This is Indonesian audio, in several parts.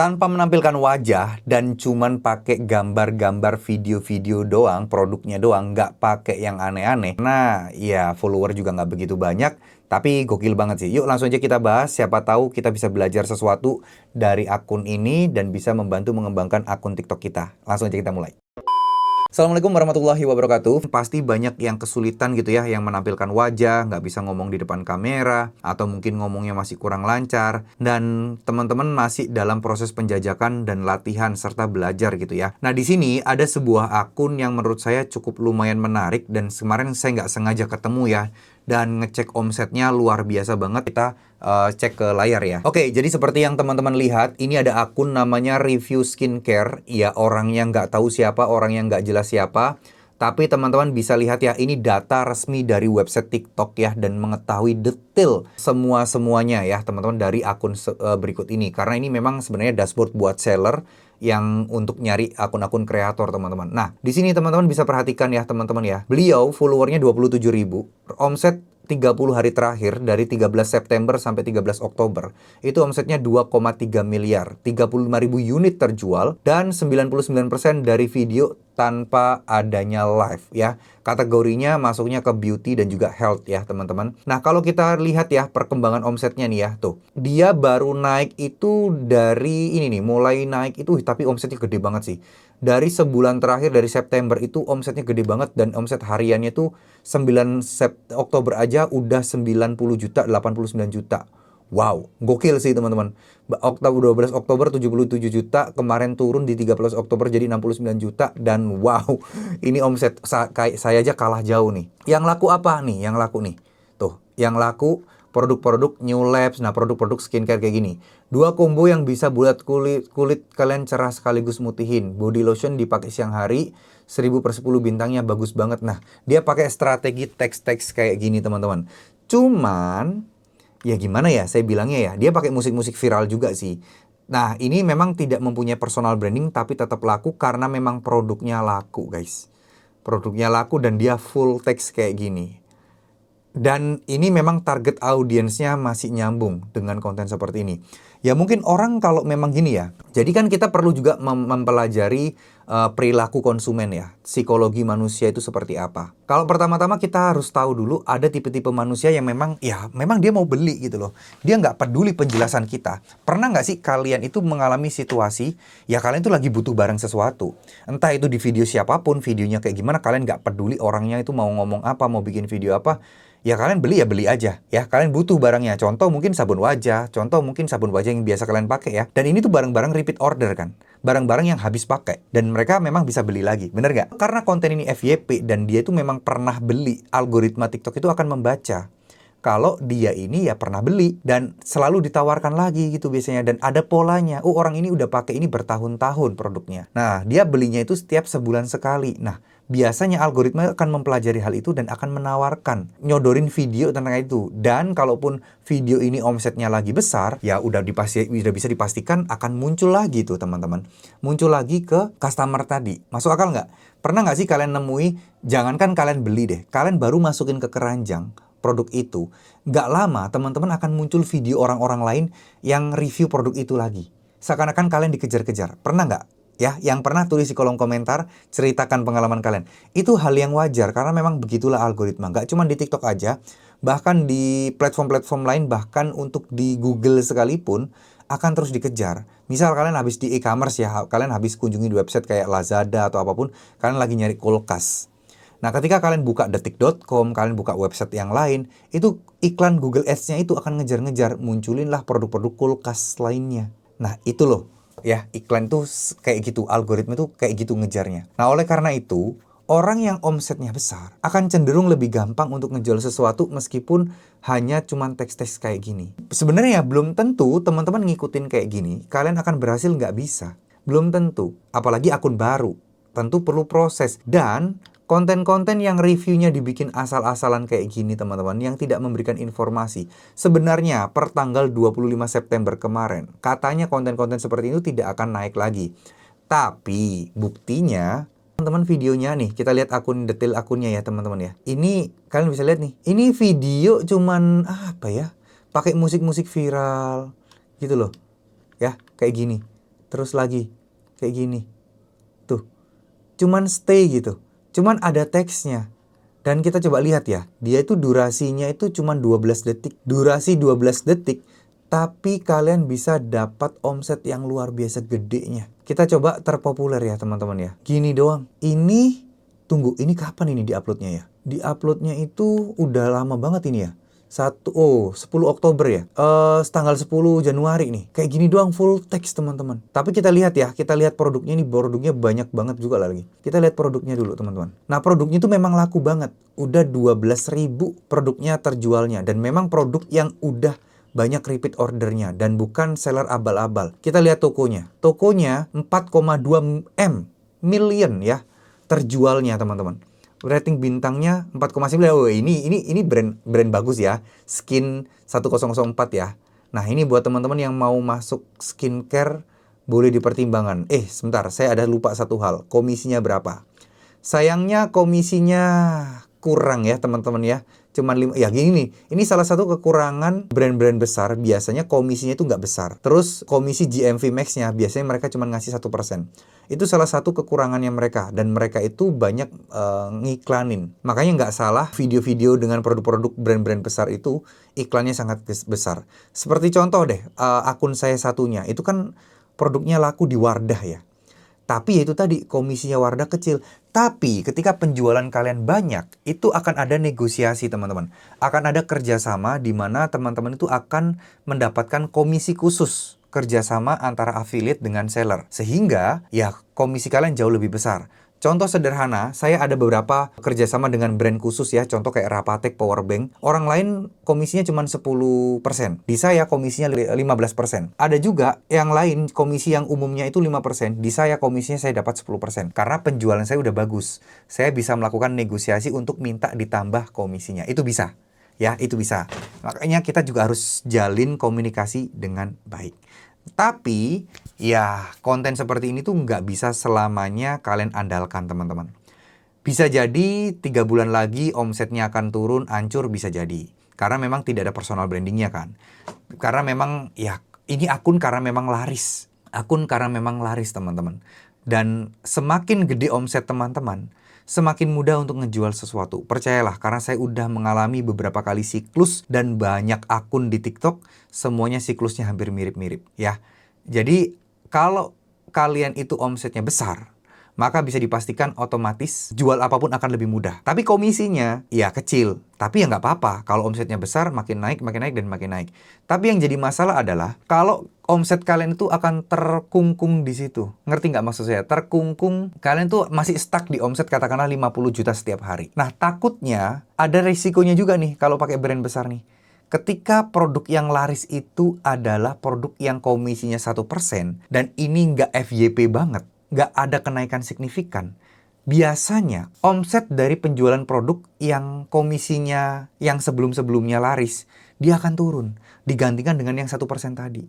Tanpa menampilkan wajah dan cuman pakai gambar-gambar video-video doang, produknya doang, nggak pakai yang aneh-aneh. Nah, ya follower juga nggak begitu banyak, tapi gokil banget sih. Yuk langsung aja kita bahas, siapa tahu kita bisa belajar sesuatu dari akun ini dan bisa membantu mengembangkan akun TikTok kita. Langsung aja kita mulai. Assalamualaikum warahmatullahi wabarakatuh. Pasti banyak yang kesulitan gitu ya, yang menampilkan wajah, nggak bisa ngomong di depan kamera, atau mungkin ngomongnya masih kurang lancar, dan teman-teman masih dalam proses penjajakan dan latihan serta belajar gitu ya. Nah di sini ada sebuah akun yang menurut saya cukup lumayan menarik, dan kemarin saya nggak sengaja ketemu ya, dan ngecek omsetnya luar biasa banget. Kita cek ke layar ya. Oke, jadi seperti yang teman-teman lihat, ini ada akun namanya Review Skincare. Ya, orang yang nggak tahu siapa, orang yang nggak jelas siapa. Tapi teman-teman bisa lihat ya, ini data resmi dari website TikTok ya, dan mengetahui detail semuanya ya teman-teman dari akun berikut ini. Karena ini memang sebenarnya dashboard buat seller yang untuk nyari akun-akun kreator teman-teman. Nah, di sini teman-teman bisa perhatikan ya teman-teman ya. Beliau followernya 27.000, omset 30 hari terakhir dari 13 September sampai 13 Oktober itu omsetnya 2,3 miliar, 35.000 unit terjual, dan 99% dari video tanpa adanya live ya. Kategorinya masuknya ke beauty dan juga health ya teman-teman. Nah kalau kita lihat ya perkembangan omsetnya nih ya, tuh dia baru naik itu dari ini nih, mulai naik itu tapi omsetnya gede banget sih. Dari sebulan terakhir dari September itu omsetnya gede banget, dan omset hariannya tuh 9 Oktober aja udah 90 juta, 89 juta. Wow, gokil sih teman-teman. Oktober 12 Oktober 77 juta, kemarin turun di 13 Oktober jadi 69 juta, dan wow, ini omset kayak saya aja kalah jauh nih. Yang laku apa nih? Yang laku nih. Tuh, yang laku produk-produk New Labs, nah produk-produk skincare kayak gini. 2 combo yang bisa buat kulit kalian cerah sekaligus mutihin. Body lotion dipakai siang hari, 1000/10 bintangnya bagus banget. Nah, dia pakai strategi teks-teks kayak gini teman-teman. Cuman, ya gimana ya saya bilangnya ya, dia pakai musik-musik viral juga sih. Nah, ini memang tidak mempunyai personal branding, tapi tetap laku karena memang produknya laku guys. Produknya laku dan dia full teks kayak gini. Dan ini memang target audiensnya masih nyambung dengan konten seperti ini. Ya mungkin orang kalau memang gini ya. Jadi kan kita perlu juga mempelajari perilaku konsumen ya. Psikologi manusia itu seperti apa. Kalau pertama-tama kita harus tahu dulu ada tipe-tipe manusia yang memang dia mau beli gitu loh. Dia nggak peduli penjelasan kita. Pernah nggak sih kalian itu mengalami situasi ya kalian tuh lagi butuh barang sesuatu. Entah itu di video siapapun, videonya kayak gimana, kalian nggak peduli orangnya itu mau ngomong apa, mau bikin video apa. Ya kalian beli aja ya. Kalian butuh barangnya. Contoh mungkin sabun wajah, contoh mungkin sabun wajah yang biasa kalian pakai ya. Dan ini tuh barang-barang repeat order kan. Barang-barang yang habis pakai dan mereka memang bisa beli lagi. Bener nggak? Karena konten ini FYP dan dia itu memang pernah beli, algoritma TikTok itu akan membaca kalau dia ini ya pernah beli dan selalu ditawarkan lagi gitu biasanya, dan ada polanya. Oh, orang ini udah pakai ini bertahun-tahun produknya. Nah, dia belinya itu setiap sebulan sekali. Nah, biasanya algoritma akan mempelajari hal itu dan akan menawarkan, nyodorin video tentang itu. Dan kalaupun video ini omsetnya lagi besar, ya udah bisa dipastikan akan muncul lagi tuh teman-teman. Muncul lagi ke customer tadi. Masuk akal nggak? Pernah nggak sih kalian nemui, jangankan kalian beli deh, kalian baru masukin ke keranjang produk itu, nggak lama teman-teman akan muncul video orang-orang lain yang review produk itu lagi. Seakan-akan kalian dikejar-kejar. Pernah nggak? Ya, yang pernah tulis di kolom komentar, ceritakan pengalaman kalian. Itu hal yang wajar, karena memang begitulah algoritma. Nggak cuma di TikTok aja, bahkan di platform-platform lain, bahkan untuk di Google sekalipun, akan terus dikejar. Misal kalian habis di e-commerce ya, kalian habis kunjungi di website kayak Lazada atau apapun, kalian lagi nyari kulkas. Nah, ketika kalian buka detik.com, kalian buka website yang lain, itu iklan Google Ads-nya itu akan ngejar-ngejar, munculinlah produk-produk kulkas lainnya. Nah, itu loh, ya, iklan tuh kayak gitu, algoritma tuh kayak gitu ngejarnya. Nah, oleh karena itu, orang yang omsetnya besar akan cenderung lebih gampang untuk ngejual sesuatu meskipun hanya cuman teks-teks kayak gini. Sebenarnya belum tentu teman-teman ngikutin kayak gini, kalian akan berhasil, nggak bisa. Belum tentu, apalagi akun baru. Tentu perlu proses, dan konten-konten yang reviewnya dibikin asal-asalan kayak gini teman-teman, yang tidak memberikan informasi. Sebenarnya per tanggal 25 September kemarin, katanya konten-konten seperti itu tidak akan naik lagi. Tapi buktinya, teman-teman, videonya nih, kita lihat akun detail akunnya ya teman-teman ya. Ini kalian bisa lihat nih, ini video cuman apa ya, pakai musik-musik viral gitu loh. Ya, kayak gini. terus lagi, kayak gini. Tuh, cuman stay gitu. Cuman ada teksnya. Dan kita coba lihat ya, dia itu durasinya itu cuman 12 detik. Durasi 12 detik, tapi kalian bisa dapat omset yang luar biasa gedenya. Kita coba terpopuler ya teman-teman ya. Gini doang. Ini, tunggu, ini kapan ini diuploadnya ya? Diuploadnya itu udah lama banget ini ya. 10 Oktober ya. Tanggal 10 Januari nih. Kayak gini doang full text teman-teman. Tapi kita lihat ya, kita lihat produknya nih, produknya banyak banget juga lagi. Kita lihat produknya dulu teman-teman. Nah produknya itu memang laku banget. Udah 12.000 produknya terjualnya. Dan memang produk yang udah banyak repeat ordernya. Dan bukan seller abal-abal. Kita lihat tokonya. Tokonya 4,2 million ya terjualnya teman-teman. Rating bintangnya 4,9. Oh, ini brand bagus ya. Skin 1004 ya. Nah, ini buat teman-teman yang mau masuk skincare boleh dipertimbangkan. Sebentar, saya ada lupa satu hal. Komisinya berapa? Sayangnya komisinya kurang ya, teman-teman ya. Cuman 5, ya gini nih, ini salah satu kekurangan brand-brand besar, biasanya komisinya itu nggak besar. Terus komisi GMV Max-nya, biasanya mereka cuma ngasih 1%. Itu salah satu kekurangannya mereka, dan mereka itu banyak ngiklanin. Makanya nggak salah video-video dengan produk-produk brand-brand besar itu, iklannya sangat besar. Seperti contoh deh, akun saya satunya, itu kan produknya laku di Wardah ya. Tapi itu tadi komisinya Wardah kecil. Tapi ketika penjualan kalian banyak, itu akan ada negosiasi teman-teman. Akan ada kerjasama di mana teman-teman itu akan mendapatkan komisi khusus. Kerjasama antara affiliate dengan seller. Sehingga ya komisi kalian jauh lebih besar. Contoh sederhana, saya ada beberapa kerjasama dengan brand khusus ya. Contoh kayak Rapatek Powerbank. Orang lain komisinya cuma 10%. Di saya komisinya 15%. Ada juga yang lain komisi yang umumnya itu 5%. Di saya komisinya saya dapat 10%. Karena penjualan saya udah bagus. Saya bisa melakukan negosiasi untuk minta ditambah komisinya. Itu bisa. Ya, itu bisa. Makanya kita juga harus jalin komunikasi dengan baik. Tapi, ya konten seperti ini tuh nggak bisa selamanya kalian andalkan teman-teman. Bisa jadi 3 bulan lagi omsetnya akan turun, hancur bisa jadi. Karena memang tidak ada personal brandingnya kan. Karena memang, ya ini akun karena memang laris. Akun karena memang laris teman-teman. Dan semakin gede omset teman-teman, semakin mudah untuk ngejual sesuatu. Percayalah, karena saya udah mengalami beberapa kali siklus dan banyak akun di TikTok, semuanya siklusnya hampir mirip-mirip ya. Jadi kalau kalian itu omsetnya besar, maka bisa dipastikan otomatis jual apapun akan lebih mudah. Tapi komisinya ya kecil. Tapi ya nggak apa-apa. Kalau omsetnya besar, makin naik, dan makin naik. Tapi yang jadi masalah adalah kalau omset kalian itu akan terkungkung di situ. Ngerti nggak maksud saya? Terkungkung, kalian tuh masih stuck di omset katakanlah 50 juta setiap hari. Nah, takutnya ada risikonya juga nih kalau pakai brand besar nih. Ketika produk yang laris itu adalah produk yang komisinya 1% dan ini nggak FYP banget, nggak ada kenaikan signifikan, biasanya omset dari penjualan produk yang komisinya yang sebelum-sebelumnya laris, dia akan turun digantikan dengan yang 1% tadi.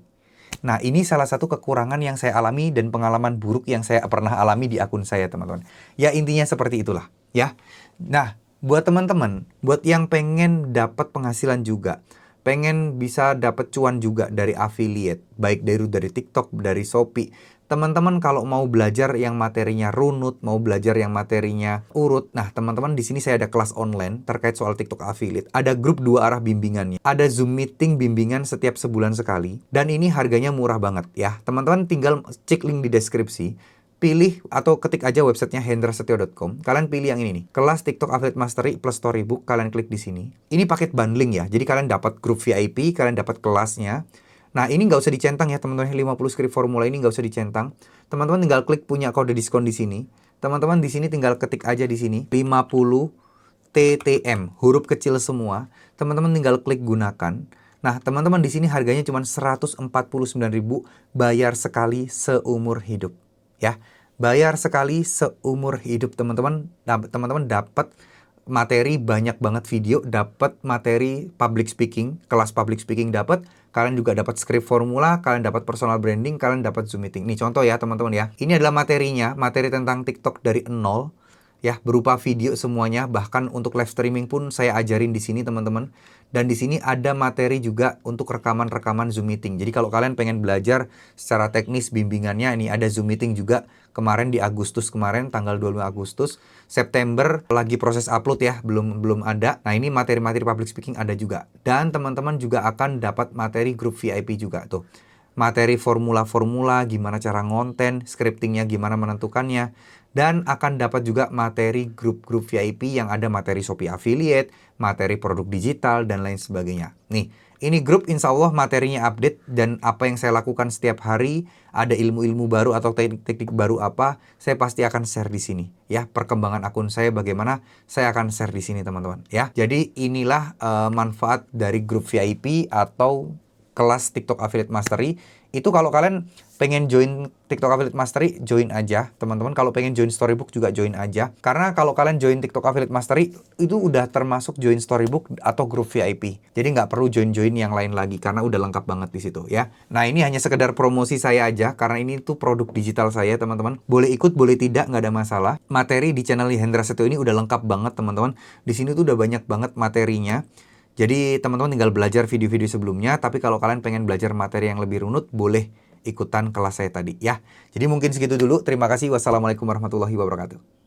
Nah, ini salah satu kekurangan yang saya alami dan pengalaman buruk yang saya pernah alami di akun saya, teman-teman. Ya, intinya seperti itulah, ya. Nah, buat teman-teman, buat yang pengen dapat penghasilan juga, pengen bisa dapat cuan juga dari affiliate, baik dari TikTok, dari Shopee. Teman-teman kalau mau belajar yang materinya runut, mau belajar yang materinya urut, nah teman-teman di sini saya ada kelas online terkait soal TikTok affiliate. Ada grup 2 arah bimbingannya. Ada Zoom meeting bimbingan setiap sebulan sekali. Dan ini harganya murah banget ya. Teman-teman tinggal cek link di deskripsi. Pilih atau ketik aja websitenya hendrasetio.com. Kalian pilih yang ini nih. Kelas TikTok Affiliate Mastery plus Storybook. Kalian klik di sini. Ini paket bundling ya. Jadi kalian dapat grup VIP, kalian dapat kelasnya. Nah, ini nggak usah dicentang ya teman-teman. 50 script formula ini nggak usah dicentang. Teman-teman tinggal klik punya kode diskon di sini. Teman-teman di sini tinggal ketik aja di sini 50 TTM, huruf kecil semua. Teman-teman tinggal klik gunakan. Nah, teman-teman di sini harganya cuma 149.000, bayar sekali seumur hidup. Ya, bayar sekali seumur hidup teman-teman. Teman-teman dapat materi banyak banget video, dapat materi public speaking, kelas public speaking dapat, kalian juga dapat script formula, kalian dapat personal branding, kalian dapat Zoom meeting. Nih contoh ya teman-teman ya. Ini adalah materinya, materi tentang TikTok dari nol ya, berupa video semuanya, bahkan untuk live streaming pun saya ajarin di sini teman-teman. Dan di sini ada materi juga untuk rekaman-rekaman Zoom meeting. Jadi kalau kalian pengen belajar secara teknis bimbingannya, ini ada Zoom meeting juga kemarin di Agustus kemarin, tanggal 25 Agustus. September lagi proses upload ya, belum ada. Nah, ini materi-materi public speaking ada juga. Dan teman-teman juga akan dapat materi grup VIP juga tuh. Materi formula-formula, gimana cara ngonten, scriptingnya gimana menentukannya. Dan akan dapat juga materi grup-grup VIP yang ada materi Shopee Affiliate, materi produk digital, dan lain sebagainya. Nih, ini grup insya Allah materinya update dan apa yang saya lakukan setiap hari, ada ilmu-ilmu baru atau teknik-teknik baru apa, saya pasti akan share di sini. Ya, perkembangan akun saya bagaimana, saya akan share di sini teman-teman. Ya, jadi inilah manfaat dari grup VIP atau kelas TikTok Affiliate Mastery. Itu kalau kalian pengen join TikTok Affiliate Mastery, join aja teman-teman. Kalau pengen join Storybook juga join aja. Karena kalau kalian join TikTok Affiliate Mastery, itu udah termasuk join Storybook atau grup VIP. Jadi nggak perlu join-join yang lain lagi, karena udah lengkap banget di situ ya. Nah, ini hanya sekedar promosi saya aja, karena ini tuh produk digital saya teman-teman. Boleh ikut, boleh tidak, nggak ada masalah. Materi di channel Hendra Setio ini udah lengkap banget teman-teman. Di sini tuh udah banyak banget materinya. Jadi teman-teman tinggal belajar video-video sebelumnya, tapi kalau kalian pengen belajar materi yang lebih runut, boleh ikutan kelas saya tadi ya. Jadi mungkin segitu dulu. Terima kasih. Wassalamualaikum warahmatullahi wabarakatuh.